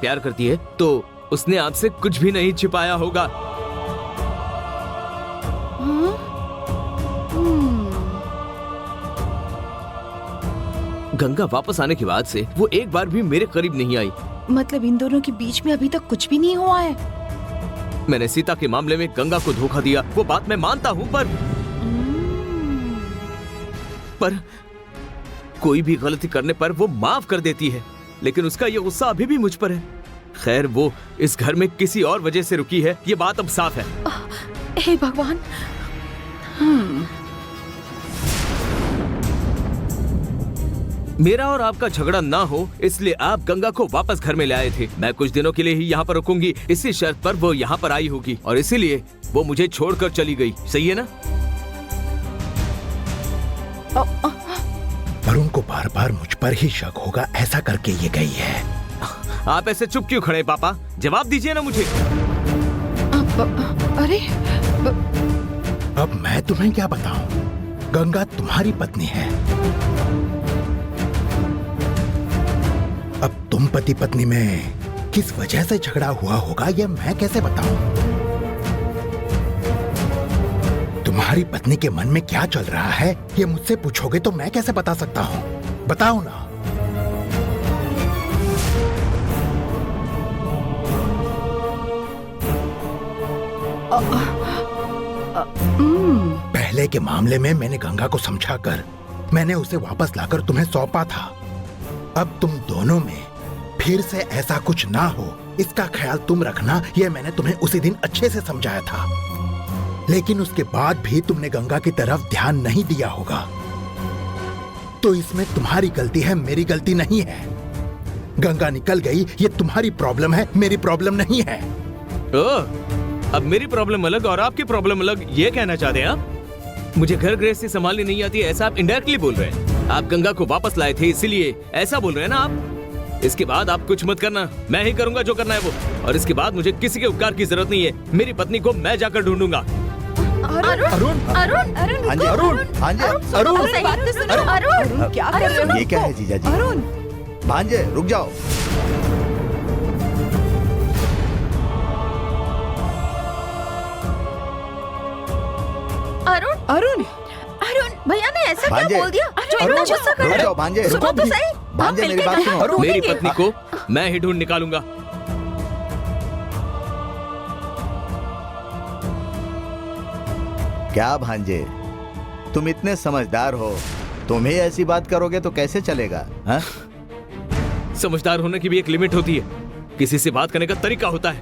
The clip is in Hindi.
प्यार करती है तो उसने आपसे कुछ भी नहीं छिपाया होगा। गंगा वापस आने के बाद से वो एक बार भी मेरे करीब नहीं आई। मतलब इन दोनों के बीच में अभी तक कुछ भी नहीं हुआ है? मैंने सीता के मामले में गंगा को धोखा दिया, वो बात मैं मानता हूँ, पर कोई भी गलती करने पर वो माफ कर देती है, लेकिन उसका ये गुस्सा अभी भी मुझ पर है। खैर, वो इस घर में किसी और वजह से रुकी है, ये बात अब साफ है। हे भगवान। मेरा और आपका झगड़ा ना हो इसलिए आप गंगा को वापस घर में ले आए थे। मैं कुछ दिनों के लिए ही यहाँ पर रुकूंगी, इसी शर्त पर वो यहाँ पर आई होगी, और इसीलिए वो मुझे छोड़कर चली गई। सही है ना? अरुण को बार बार मुझ पर ही शक होगा, ऐसा करके ये गई है। आप ऐसे चुप क्यों खड़े पापा? जवाब दीजिए ना मुझे। अरे अब मैं तुम्हें क्या बताऊं? गंगा तुम्हारी पत्नी है। अब तुम पति पत्नी में किस वजह से झगड़ा हुआ होगा ये मैं कैसे बताऊं? तुम्हारी पत्नी के मन में क्या चल रहा है ये मुझसे पूछोगे तो मैं कैसे बता सकता हूं? बताओ ना। पहले के मामले में मैंने गंगा को समझाकर मैंने उसे वापस लाकर तुम्हें सौंपा था। अब तुम दोनों में फिर से ऐसा कुछ ना हो इसका ख्याल तुम रखना, ये मैंने तुम्हें उसी दिन अच्छे से समझाया था। लेकिन उसके बाद भी तुमने गंगा की तरफ ध्यान नहीं दिया होगा, तो इसमें तुम्हारी गलती है, मेरी गलती नहीं है। गंगा निकल गई, ये तुम्हारी प्रॉब्लम है, मेरी प्रॉब्लम नहीं है। अब मेरी प्रॉब्लम अलग और आपकी प्रॉब्लम अलग, ये कहना चाहते हैं आप? मुझे घर गृहस्थी संभालनी नहीं आती, ऐसा आप इनडायरेक्टली बोल रहे हैं। आप गंगा को वापस लाए थे इसीलिए ऐसा बोल रहे हैं ना आप? इसके बाद आप कुछ मत करना, मैं ही करूंगा जो करना है वो। और इसके बाद मुझे किसी के उपकार की जरूरत नहीं है। मेरी पत्नी को मैं जाकर ढूंढूंगा। अरुण, अरुण, अरुण, हाँ जी, अरुण, हाँ जी, अरुण, बात तो सुनो। अरुण, क्या कर रहे हो? ये क्या है जीजा जी? अरुण, भांजे रुक जाओ। अरुण, अरुण, अरुण, भैया ने ऐसा क्या बोल दिया जो इतना गुस्सा कर रहे हो? भांजे, सुनो तो सही। भांजे मेरी बात सुनो। मेरी पत्नी को मैं ही ढूंढ निकालूंगा। क्या भांजे, तुम इतने समझदार हो, तुम ही ऐसी बात करोगे तो कैसे चलेगा? हाँ? समझदार होने की भी एक लिमिट होती है, किसी से बात करने का तरीका होता है।